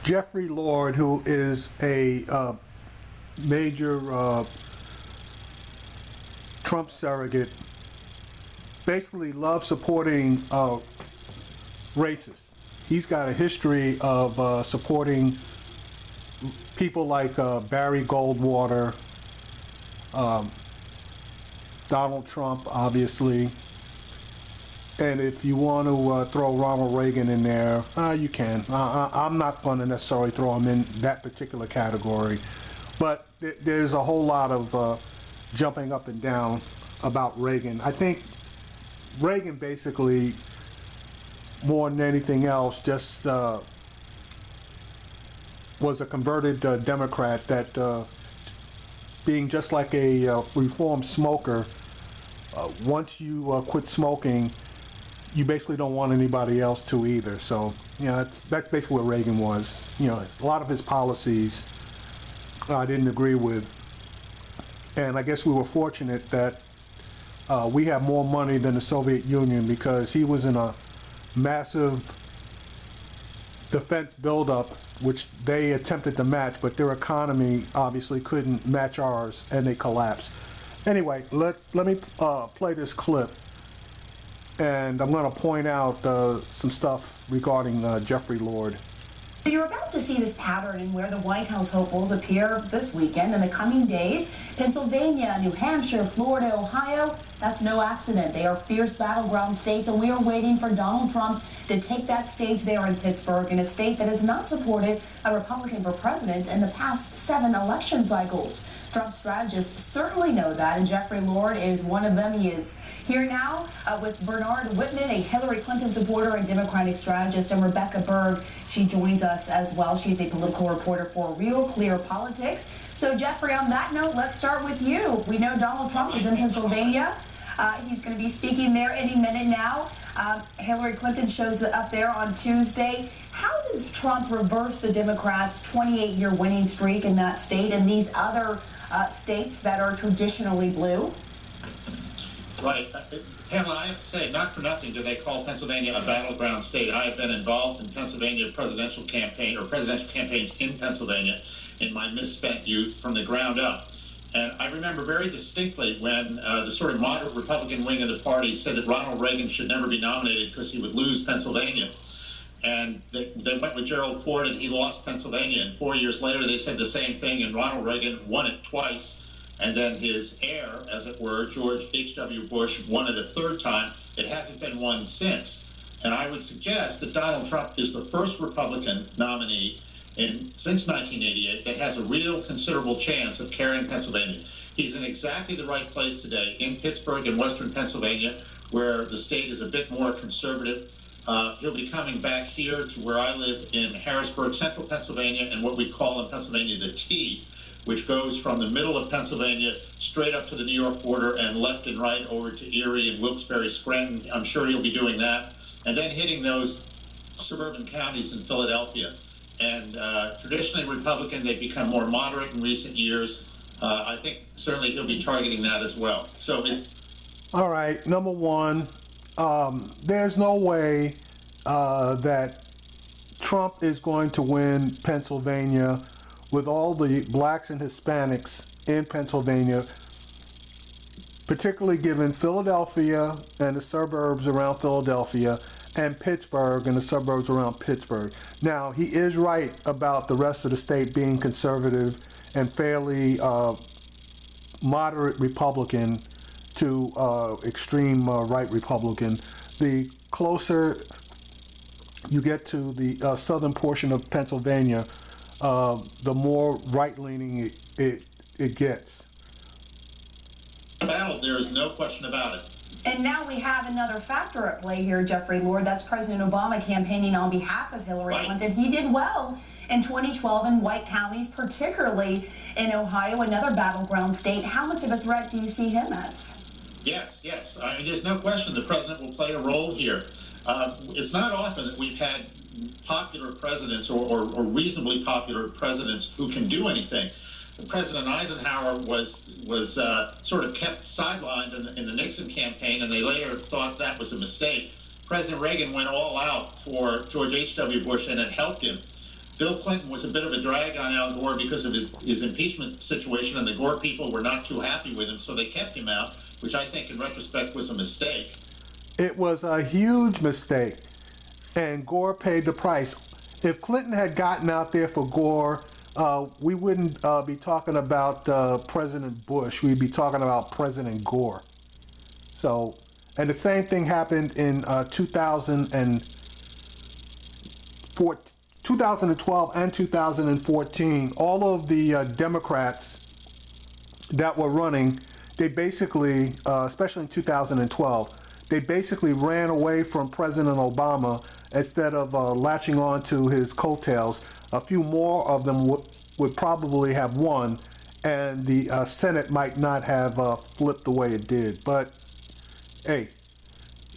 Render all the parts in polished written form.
Jeffrey Lord, who is a major Trump surrogate, basically loves supporting racists. He's got a history of supporting people like Barry Goldwater, Donald Trump, obviously. And if you want to throw Ronald Reagan in there, you can. I'm not going to necessarily throw him in that particular category. But there's a whole lot of jumping up and down about Reagan. I think Reagan basically, more than anything else, just was a converted Democrat that, being just like a reformed smoker, once you quit smoking, you basically don't want anybody else to either. So, you know, that's basically what Reagan was. You know, a lot of his policies I didn't agree with. And I guess we were fortunate that we have more money than the Soviet Union, because he was in a massive defense buildup, which they attempted to match, but their economy obviously couldn't match ours, and they collapsed. Anyway, let me play this clip, and I'm going to point out some stuff regarding Jeffrey Lord. You're about to see this pattern in where the White House hopefuls appear this weekend. In the coming days, Pennsylvania, New Hampshire, Florida, Ohio, that's no accident. They are fierce battleground states, and we are waiting for Donald Trump to take that stage there in Pittsburgh, in a state that has not supported a Republican for president in the past 7 election cycles. Trump strategists certainly know that, and Jeffrey Lord is one of them. He is here now with Bernard Whitman, a Hillary Clinton supporter and Democratic strategist, and Rebecca Berg. She joins us as well. She's a political reporter for Real Clear Politics. So, Jeffrey, on that note, let's start with you. We know Donald Trump is in Pennsylvania. He's going to be speaking there any minute now. Hillary Clinton shows up there on Tuesday. How does Trump reverse the Democrats' 28-year winning streak in that state and these other states that are traditionally blue? Right. Pamela, I have to say, not for nothing do they call Pennsylvania a battleground state. I have been involved in Pennsylvania presidential campaigns in Pennsylvania in my misspent youth from the ground up. And I remember very distinctly when the sort of moderate Republican wing of the party said that Ronald Reagan should never be nominated because he would lose Pennsylvania. And they went with Gerald Ford, and he lost Pennsylvania. And 4 years later, they said the same thing, and Ronald Reagan won it twice. And then his heir, as it were, George H.W. Bush, won it a third time. It hasn't been won since. And I would suggest that Donald Trump is the first Republican nominee since 1988 that has a real considerable chance of carrying Pennsylvania. He's in exactly the right place today, in Pittsburgh and Western Pennsylvania, where the state is a bit more conservative. He'll be coming back here to where I live in Harrisburg, central Pennsylvania, and what we call in Pennsylvania the T, which goes from the middle of Pennsylvania straight up to the New York border and left and right over to Erie and Wilkes-Barre, Scranton. I'm sure he'll be doing that. And then hitting those suburban counties in Philadelphia. And traditionally Republican, they've become more moderate in recent years. I think certainly he'll be targeting that as well. All right, number one, there's no way that Trump is going to win Pennsylvania with all the blacks and Hispanics in Pennsylvania, particularly given Philadelphia and the suburbs around Philadelphia, and Pittsburgh and the suburbs around Pittsburgh. Now, he is right about the rest of the state being conservative and fairly moderate Republican to extreme right Republican. The closer you get to the southern portion of Pennsylvania, the more right-leaning it gets. Battle, there is no question about it. And now we have another factor at play here, Jeffrey Lord. That's President Obama campaigning on behalf of Hillary Clinton. He did well in 2012 in white counties, particularly in Ohio, another battleground state. How much of a threat do you see him as? Yes. I mean, there's no question the president will play a role here. It's not often that we've had popular presidents or reasonably popular presidents who can do anything. President Eisenhower was sort of kept sidelined in the Nixon campaign, and they later thought that was a mistake. President Reagan went all out for George H.W. Bush, and it helped him. Bill Clinton was a bit of a drag on Al Gore because of his impeachment situation, and the Gore people were not too happy with him, so they kept him out, which I think in retrospect was a mistake. It was a huge mistake, and Gore paid the price. If Clinton had gotten out there for Gore, we wouldn't be talking about President Bush. We'd be talking about President Gore. So, and the same thing happened in 2012 and 2014. All of the Democrats that were running, they basically, especially in 2012, they basically ran away from President Obama instead of latching on to his coattails. A few more of them would probably have won, and the Senate might not have flipped the way it did. But hey,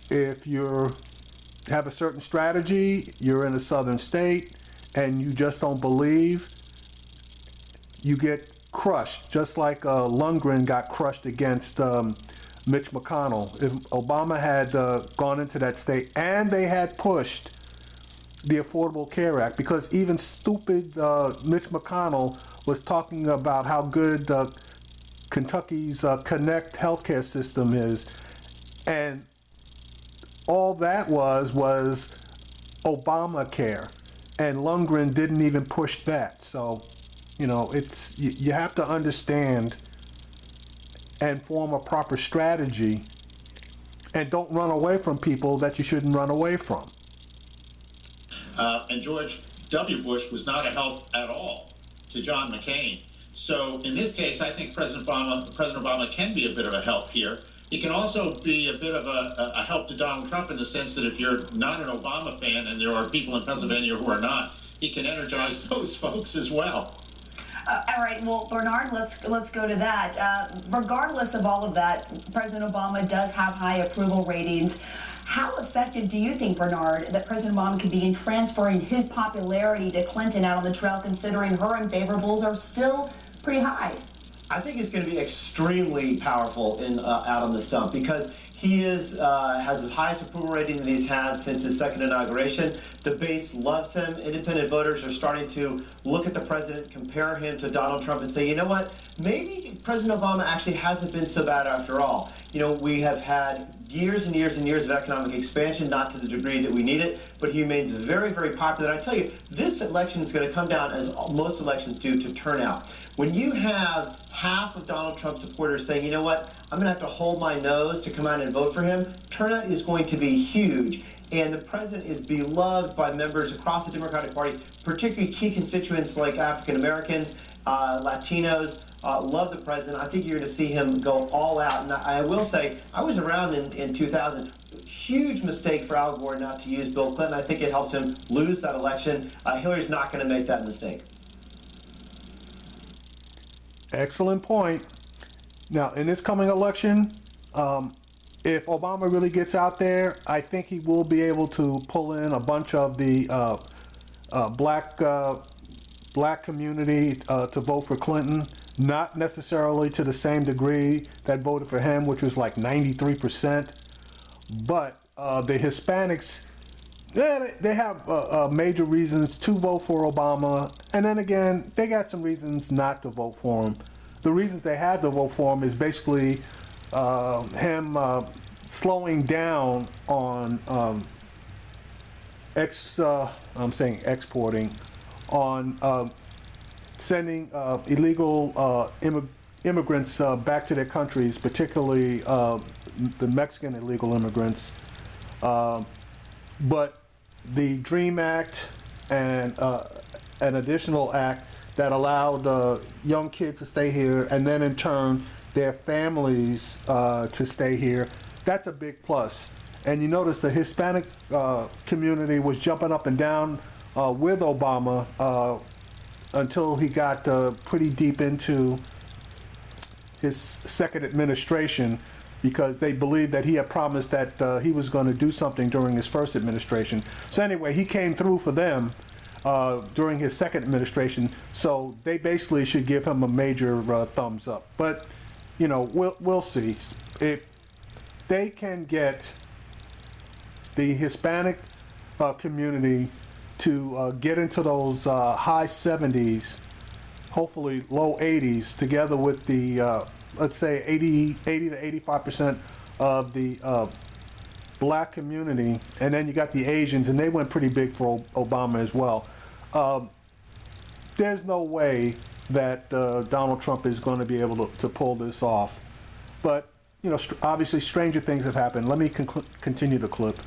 if you have a certain strategy, you're in a southern state, and you just don't believe, you get crushed, just like Lundgren got crushed against Mitch McConnell. If Obama had gone into that state and they had pushed the Affordable Care Act, because even stupid Mitch McConnell was talking about how good Kentucky's Connect healthcare system is, and all that was Obamacare, and Lundgren didn't even push that. So, you know, it's you have to understand and form a proper strategy, and don't run away from people that you shouldn't run away from. And George W. Bush was not a help at all to John McCain. So in this case, I think President Obama can be a bit of a help here. He can also be a bit of a help to Donald Trump in the sense that if you're not an Obama fan, and there are people in Pennsylvania who are not, he can energize those folks as well. All right, well, Bernard, let's go to that. Regardless of all of that, President Obama does have high approval ratings. How effective do you think, Bernard, that President Obama could be in transferring his popularity to Clinton out on the trail, considering her unfavorables are still pretty high? I think it's going to be extremely powerful out on the stump, because he has his highest approval rating that he's had since his second inauguration. The base loves him. Independent voters are starting to look at the president, compare him to Donald Trump, and say, you know what, maybe President Obama actually hasn't been so bad after all. You know, we have had years and years and years of economic expansion, not to the degree that we need it, but he remains very, very popular. And I tell you, this election is going to come down, as most elections do, to turnout. When you have half of Donald Trump supporters saying, you know what, I'm going to have to hold my nose to come out and vote for him, turnout is going to be huge. And the president is beloved by members across the Democratic Party, particularly key constituents like African Americans, Latinos. Love the president. I think you're going to see him go all out. And I will say, I was around in 2000. Huge mistake for Al Gore not to use Bill Clinton. I think it helped him lose that election. Hillary's not going to make that mistake. Excellent point. Now, in this coming election, if Obama really gets out there, I think he will be able to pull in a bunch of the black community to vote for Clinton. Not necessarily to the same degree that voted for him, which was like 93%. But the Hispanics, they have major reasons to vote for Obama. And then again, they got some reasons not to vote for him. The reasons they had to vote for him is basically him slowing down on exporting, on sending illegal immigrants back to their countries, particularly the Mexican illegal immigrants. But the DREAM Act and an additional act that allowed young kids to stay here, and then in turn their families to stay here, that's a big plus. And you notice the Hispanic community was jumping up and down with Obama until he got pretty deep into his second administration, because they believed that he had promised that he was going to do something during his first administration. So anyway, he came through for them during his second administration, so they basically should give him a major thumbs up. But, you know, we'll see. If they can get the Hispanic community to get into those high 70s, hopefully low 80s, together with the, let's say 80 to 85% of the black community, and then you got the Asians, and they went pretty big for Obama as well. There's no way that Donald Trump is going to be able to pull this off. But, you know, obviously stranger things have happened. Let me continue the clip.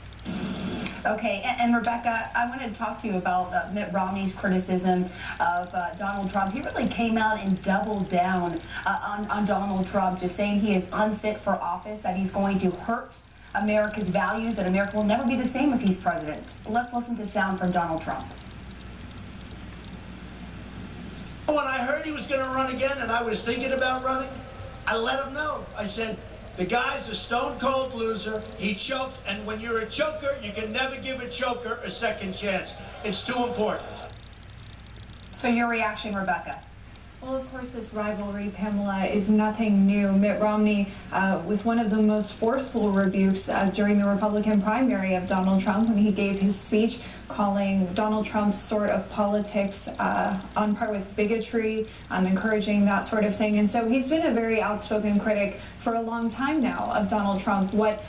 Okay, and Rebecca, I wanted to talk to you about Mitt Romney's criticism of Donald Trump. He really came out and doubled down on Donald Trump, just saying he is unfit for office, that he's going to hurt America's values, that America will never be the same if he's president. Let's listen to sound from Donald Trump. When I heard he was going to run again and I was thinking about running, I let him know. I said, the guy's a stone cold loser. He choked, and when you're a choker, you can never give a choker a second chance. It's too important. So your reaction, Rebecca? Well, of course, this rivalry, Pamela, is nothing new. Mitt Romney, with one of the most forceful rebukes during the Republican primary of Donald Trump, when he gave his speech calling Donald Trump's sort of politics on par with bigotry, encouraging that sort of thing. And so he's been a very outspoken critic for a long time now of Donald Trump. What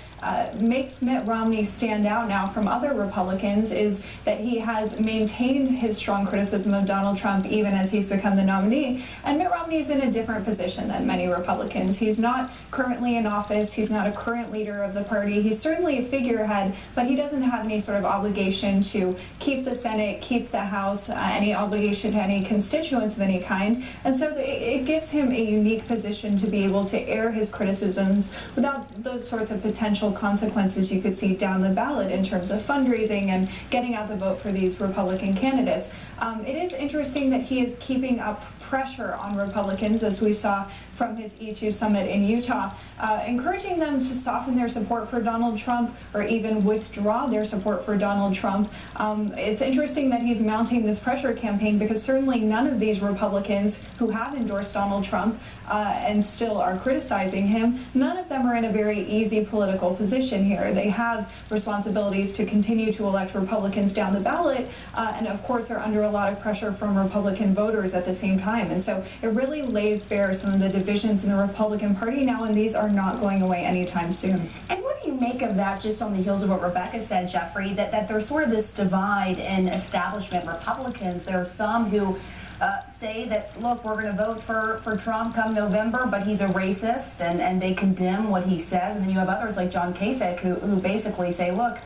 makes Mitt Romney stand out now from other Republicans is that he has maintained his strong criticism of Donald Trump even as he's become the nominee. And Mitt Romney is in a different position than many Republicans. He's not currently in office. He's not a current leader of the party. He's certainly a figurehead, but he doesn't have any sort of obligation to keep the Senate, keep the House, any obligation to any constituents of any kind. And so it gives him a unique position to be able to air his criticisms without those sorts of potential consequences you could see down the ballot in terms of fundraising and getting out the vote for these Republican candidates. It is interesting that he is keeping up pressure on Republicans, as we saw from his E2 summit in Utah, encouraging them to soften their support for Donald Trump or even withdraw their support for Donald Trump. It's interesting that he's mounting this pressure campaign because certainly none of these Republicans who have endorsed Donald Trump and still are criticizing him, none of them are in a very easy political position here. They have responsibilities to continue to elect Republicans down the ballot and of course are under a lot of pressure from Republican voters at the same time. And so it really lays bare some of the divisions in the Republican Party now, and these are not going away anytime soon. And what do you make of that, just on the heels of what Rebecca said, Jeffrey, that there's sort of this divide in establishment Republicans? There are some who say that, look, we're going to vote for Trump come November, but he's a racist, and they condemn what he says. And then you have others like John Kasich who basically say, look,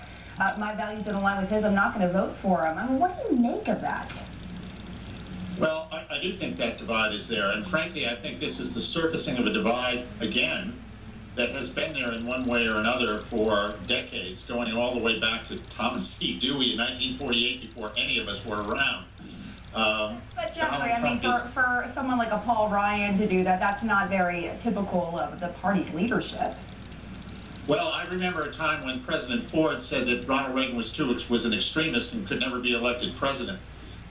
my values don't align with his, I'm not going to vote for him. I mean, what do you make of that? Well, I do think that divide is there, and frankly, I think this is the surfacing of a divide, again, that has been there in one way or another for decades, going all the way back to Thomas E. Dewey in 1948, before any of us were around. But Jeffrey, I mean, for someone like a Paul Ryan to do that, that's not very typical of the party's leadership. Well, I remember a time when President Ford said that Ronald Reagan was an extremist and could never be elected president.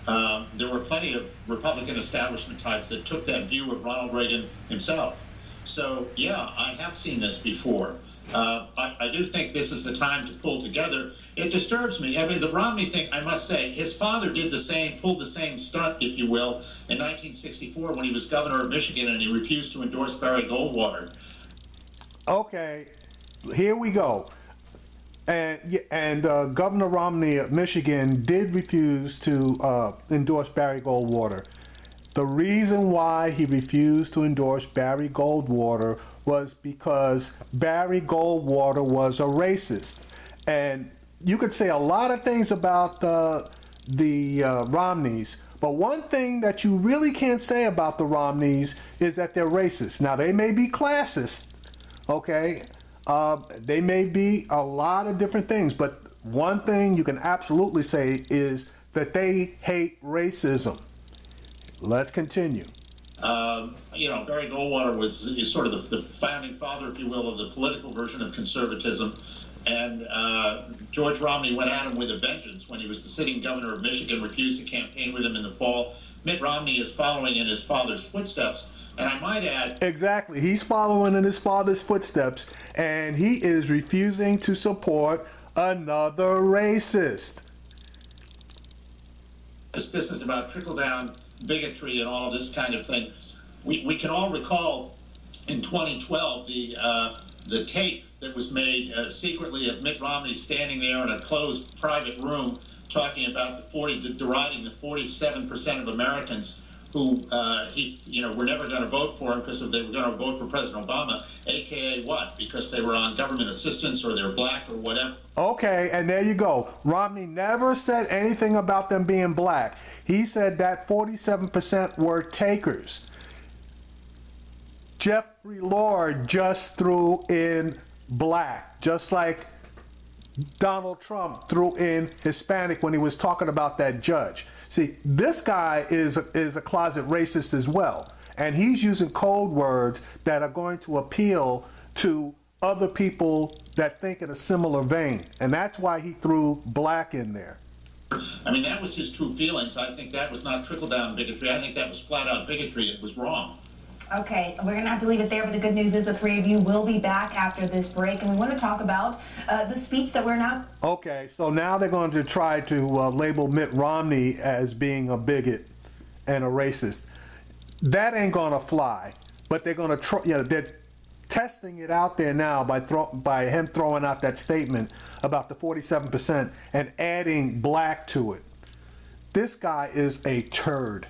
There were plenty of Republican establishment types that took that view of Ronald Reagan himself. So, yeah, I have seen this before. I do think this is the time to pull together. It disturbs me. I mean, the Romney thing, I must say, his father did the same, pulled the same stunt, if you will, in 1964 when he was governor of Michigan and he refused to endorse Barry Goldwater. Okay, here we go. And Governor Romney of Michigan did refuse to endorse Barry Goldwater. The reason why he refused to endorse Barry Goldwater was because Barry Goldwater was a racist. And you could say a lot of things about the Romneys, but one thing that you really can't say about the Romneys is that they're racist. Now, they may be classist, okay? They may be a lot of different things, but one thing you can absolutely say is that they hate racism. Let's continue. You know, Barry Goldwater is sort of the founding father, if you will, of the political version of conservatism. And George Romney went at him with a vengeance when he was the sitting governor of Michigan, refused to campaign with him in the fall. Mitt Romney is following in his father's footsteps. And I might add... Exactly. He's following in his father's footsteps, and he is refusing to support another racist. this business about trickle-down bigotry and all of this kind of thing. We can all recall in 2012 the tape that was made secretly of Mitt Romney standing there in a closed private room talking about deriding the 47% of Americans who were never going to vote for him because they were going to vote for President Obama, aka what? Because they were on government assistance or they're black or whatever. Okay, and there you go. Romney never said anything about them being black. He said that 47% were takers. Jeffrey Lord just threw in black, just like Donald Trump threw in Hispanic when he was talking about that judge. See, this guy is a closet racist as well, and he's using code words that are going to appeal to other people that think in a similar vein, and that's why he threw black in there. I mean, that was his true feelings. I think that was not trickle-down bigotry. I think that was flat-out bigotry. It was wrong. Okay, we're going to have to leave it there, but the good news is the three of you will be back after this break, and we want to talk about the speech that we're now... Okay, so now they're going to try to label Mitt Romney as being a bigot and a racist. That ain't going to fly, but they're going to they're testing it out there now by him throwing out that statement about the 47% and adding black to it. This guy is a turd.